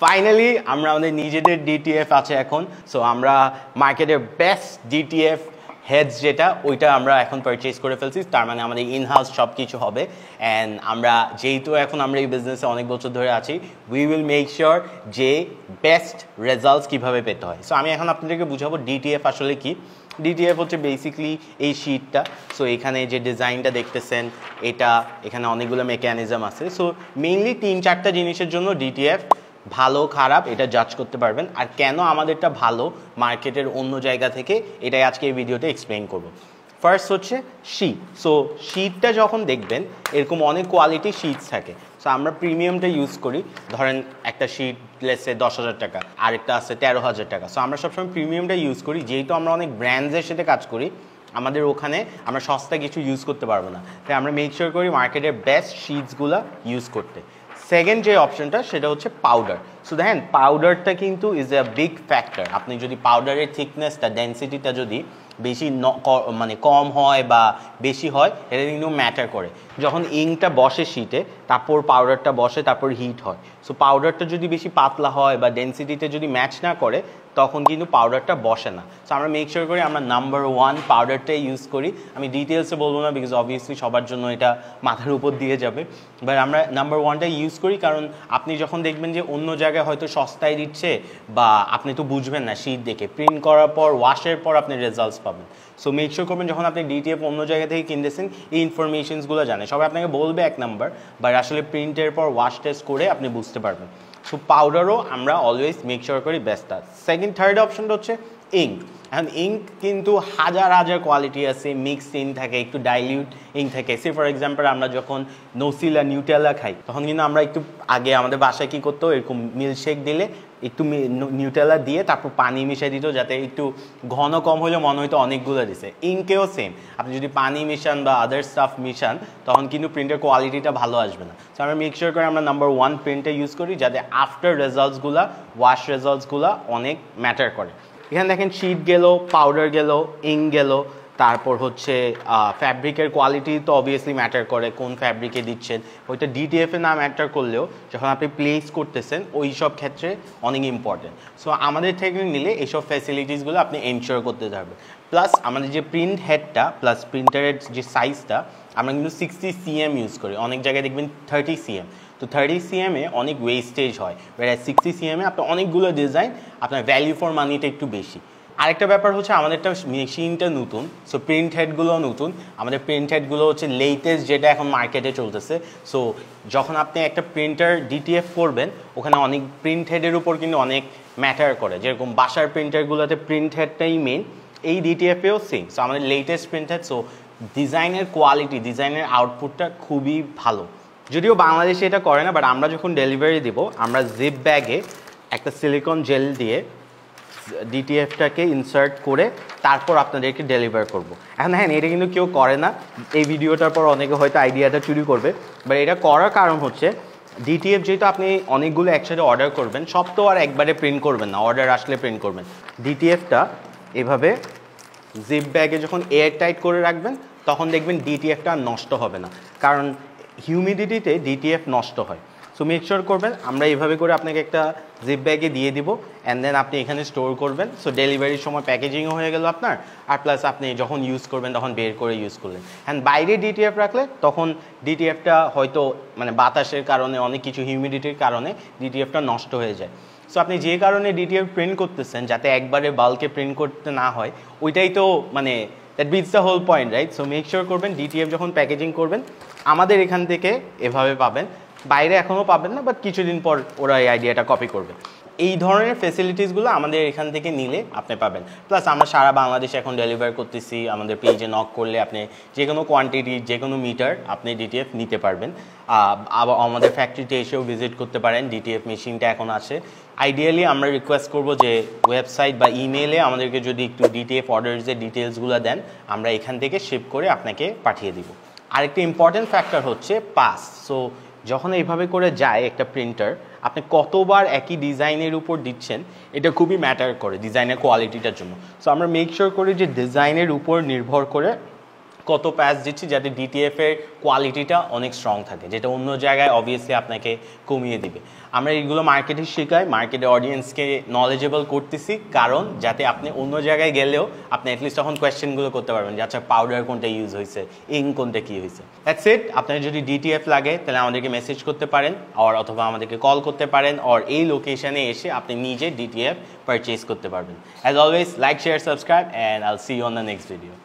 Finally আমরা আমাদের নিজেদের ডিটিএফ আছে এখন। সো আমরা মার্কেটের বেস্ট ডিটিএফ হেডস যেটা ওইটা আমরা এখন পারচেজ করে ফেলছি, তার মানে আমাদের ইনহাউস সব কিছু হবে। অ্যান্ড আমরা যেহেতু এখন আমরা এই বিজনেসে অনেক বছর ধরে আছি, উই উইল মেক শিওর যে বেস্ট রেজাল্টস কীভাবে পেতে হয়। সো আমি এখন আপনাদেরকে বুঝাবো ডিটিএফ আসলে কি। ডিটিএফ হচ্ছে বেসিকলি এই শিটটা। সো এখানে যে ডিজাইনটা দেখতেছেন এটা, এখানে অনেকগুলো মেকানিজম আছে। সো মেইনলি 3-4টা জিনিসের জন্য ডিটিএফ ভালো খারাপ এটা জাজ করতে পারবেন। আর কেন আমাদেরটা ভালো মার্কেটের অন্য জায়গা থেকে, এটাই আজকে এই ভিডিওতে এক্সপ্লেইন করব। ফার্স্ট হচ্ছে শীট। সো শীটটা যখন দেখবেন এরকম অনেক কোয়ালিটি শিটস থাকে। সো আমরা প্রিমিয়ামটা ইউজ করি। ধরেন একটা শিট লেসে 10,000 টাকা, আরেকটা আছে 13,000 টাকা। সো আমরা সবসময় প্রিমিয়ামটা ইউজ করি, যেহেতু আমরা অনেক ব্র্যান্ডসের সাথে কাজ করি, আমাদের ওখানে আমরা সস্তা কিছু ইউজ করতে পারবো না, তাই আমরা মেক শিওর করি মার্কেটের বেস্ট শিটসগুলো ইউজ করতে। সেকেন্ড যে অপশনটা সেটা হচ্ছে পাউডার। সো দেখেন পাউডারটা কিন্তু ইজ এ বিগ ফ্যাক্টর। আপনি যদি পাউডারের থিকনেসটা, ডেন্সিটিটা যদি বেশি মানে কম হয় বা বেশি হয়, এটা কিন্তু ম্যাটার করে। যখন ইঙ্কটা বসে শিটে, তারপর পাউডারটা বসে, তারপর হিট হয়। সো পাউডারটা যদি বেশি পাতলা হয় বা ডেন্সিটিতে যদি ম্যাচ না করে, তখন কিন্তু পাউডারটা বসে না। সো আমরা মেক শিওর করি আমরা নাম্বার 1 পাউডারটাই ইউজ করি। আমি ডিটেলসে বলবো না, বিকজ অবভিয়াসলি সবার জন্য এটা মাথার উপর দিয়ে যাবে, বাট আমরা নাম্বার 1টাই ইউজ করি। কারণ আপনি যখন দেখবেন যে অন্য জায়গায় হয়তো সস্তায় দিচ্ছে, বা আপনি তো বুঝবেন না শীট দেখে, প্রিন্ট করার পর ওয়াশের পর আপনি রেজাল্টস পাবেন। সো মেক শিওর করবেন যখন আপনি ডিটিএফ অন্য জায়গা থেকে কিনতেছেন, এই ইনফরমেশনসগুলো জানে। সবাই আপনাকে বলবে 1 নাম্বার, বাট আসলে প্রিন্টের পর ওয়াশ টেস্ট করে আপনি বুঝতে পারবেন। সো পাউডারও আমরা অলওয়েজ মেক শিওর করি বেস্টটা। সেকেন্ড থার্ড অপশনটা হচ্ছে ইঙ্ক। এখন ইঙ্ক কিন্তু হাজার হাজার কোয়ালিটি আছে। মিক্সড ইঙ্ক থাকে, একটু ডাইলিউট ইঙ্ক থাকে। সে ফর এক্সাম্পল আমরা যখন নসিলা নিউটেলা খাই, তখন কিন্তু আমরা একটু আগে আমাদের বাসায় কী করতো, এরকম মিল্কশেক দিলে একটু নিউটেলা দিয়ে তারপর পানি মিশিয়ে দিত, যাতে একটু ঘন কম হলেও মনে হয়তো অনেকগুলো দিছে। ইঙ্কেও সেম, আপনি যদি পানি মিশান বা আদার স্টাফ মিশান, তখন কিন্তু প্রিন্টের কোয়ালিটিটা ভালো আসবে না। সো আমরা মেক শিওর করে আমরা নাম্বার 1 প্রিন্টটা ইউজ করি, যাতে আফটার রেজাল্টসগুলো, ওয়াশ রেজাল্টসগুলো অনেক ম্যাটার করে। এখানে দেখেন শিট গেল, পাউডার গেল, ইঙ্ক গেল, তারপর হচ্ছে ফ্যাব্রিকের কোয়ালিটি তো অবভিয়াসলি ম্যাটার করে, কোন ফ্যাব্রিকে দিচ্ছেন। ওইটা ডিটিএফে না ম্যাটার করলেও যখন আপনি প্লেস করতেছেন ওই সব ক্ষেত্রে অনেক ইম্পর্টেন্ট। সো আমাদের থেকে নিলে এইসব ফ্যাসিলিটিসগুলো আপনি এনশিওর করতে পারবেন। প্লাস আমাদের যে প্রিন্ট হেডটা প্লাস প্রিন্টারের যে সাইজটা, আমরা কিন্তু 60 cm ইউজ করি। অনেক জায়গায় দেখবেন 30 cm। তো 30 cm অনেক ওয়েস্টেজ হয়, 60 cm আপনি অনেকগুলো ডিজাইন, আপনার ভ্যালু ফর মানিটা একটু বেশি। আরেকটা ব্যাপার হচ্ছে আমাদেরটা মেশিনটা নতুন, সো প্রিন্ট হেডগুলোও নতুন। আমাদের প্রিন্ট হেডগুলো হচ্ছে লেটেস্ট যেটা এখন মার্কেটে চলতেছে। সো যখন আপনি একটা প্রিন্টার ডিটিএফ করবেন, ওখানে অনেক প্রিন্ট হেডের উপর কিন্তু অনেক ম্যাটার করে। যেরকম বাসার প্রিন্টারগুলোতে প্রিন্ট হেডটাই মেন, এই ডিটিএফেও সেম। সো আমাদের লেটেস্ট প্রিন্ট হেড, সো ডিজাইনের কোয়ালিটি, ডিজাইনের আউটপুটটা খুবই ভালো। যদিও বাংলাদেশে এটা করে না, বাট আমরা যখন ডেলিভারি দেব, আমরা জিপ ব্যাগে একটা সিলিকন জেল দিয়ে ডিটিএফটাকে ইনসার্ট করে তারপর আপনাদেরকে ডেলিভার করব। এখন হ্যাঁ, এটা কিন্তু কেউ করে না। এই ভিডিওটার পর অনেকে হয়তো আইডিয়াটা চুরি করবে, বাট এটা করার কারণ হচ্ছে ডিটিএফ যেহেতু আপনি অনেকগুলো একসাথে অর্ডার করবেন, সব তো আর একবারে প্রিন্ট করবেন না, অর্ডার আসলে প্রিন্ট করবেন। ডিটিএফটা এভাবে জিপ ব্যাগে যখন এয়ার টাইট করে রাখবেন, তখন দেখবেন ডিটিএফটা নষ্ট হবে না, কারণ হিউমিডিটিতে ডিটিএফ নষ্ট হয়। সো মেক শিওর করবেন আমরা এইভাবে করে আপনাকে একটা জিপ ব্যাগে দিয়ে দিব, অ্যান্ড দেন আপনি এখানে স্টোর করবেন। সো ডেলিভারির সময় প্যাকেজিংও হয়ে গেল আপনার, আর প্লাস আপনি যখন ইউজ করবেন তখন বের করে ইউজ করলেন। অ্যান্ড বাইরে ডিটিএফ রাখলে তখন ডিটিএফটা হয়তো মানে বাতাসের কারণে, অনেক কিছু হিউমিডিটির কারণে ডিটিএফটা নষ্ট হয়ে যায়। সো আপনি যে কারণে ডিটিএফ প্রিন্ট করতেছেন, যাতে একবারে বাল্কে প্রিন্ট করতে না হয়, ওইটাই তো মানে that beats the whole point, right? So make sure করবেন ডিটিএফ যখন প্যাকেজিং করবেন, আমাদের এখান থেকে এভাবে পাবেন। বাইরে এখনও পাবেন না, বাট কিছুদিন পর ওরা এই আইডিয়াটা কপি করবে। এই ধরনের ফেসিলিটিসগুলো আমাদের এখান থেকে নিলে আপনি পাবেন। প্লাস আমরা সারা বাংলাদেশে এখন ডেলিভার করতেছি। আমাদের পেজে নক করলে আপনি যে কোনো কোয়ান্টিটি, যে কোনো মিটার আপনি ডিটিএফ নিতে পারবেন। আবার আমাদের ফ্যাক্টরিতে এসেও ভিজিট করতে পারেন। ডিটিএফ মেশিনটা এখন আছে। আইডিয়ালি আমরা রিকোয়েস্ট করব যে ওয়েবসাইট বা ইমেলে আমাদেরকে যদি একটু ডিটিএফ অর্ডার্সের ডিটেলসগুলো দেন, আমরা এখান থেকে শিপ করে আপনাকে পাঠিয়ে দিব। আরেকটা ইম্পর্টেন্ট ফ্যাক্টর হচ্ছে পাস। সো যখন এইভাবে করে যায় একটা প্রিন্টার, আপনি কতবার একই ডিজাইনের উপর দিচ্ছেন, এটা খুবই ম্যাটার করে ডিজাইনের কোয়ালিটিটার জন্য। সো আমরা মেক শিওর করি যে ডিজাইনের উপর নির্ভর করে কত প্যাচ দিচ্ছি যাতে ডিটিএফ এর কোয়ালিটিটা অনেক স্ট্রং থাকে, যেটা অন্য জায়গায় অবভিয়াসলি আপনাকে কমিয়ে দিবে। আমরা এইগুলো মার্কেটে শেখাই, মার্কেটে অডিয়েন্সকে নলেজেবল করতেছি, কারণ যাতে আপনি অন্য জায়গায় গেলেও আপনি অ্যাটলিস্ট তখন কোয়েশ্চেনগুলো করতে পারবেন যে আচ্ছা পাউডার কোনটা ইউজ হয়েছে, ইঙ্ক কোনটা কী হয়েছে। That's it. আপনার যদি ডিটিএফ লাগে তাহলে আমাদেরকে মেসেজ করতে পারেন, আর অথবা আমাদেরকে কল করতে পারেন, আর এই লোকেশনে এসে আপনি নিজে ডিটিএফ পারচেজ করতে পারবেন। As always, like, share, subscribe, and I'll see you on the next video.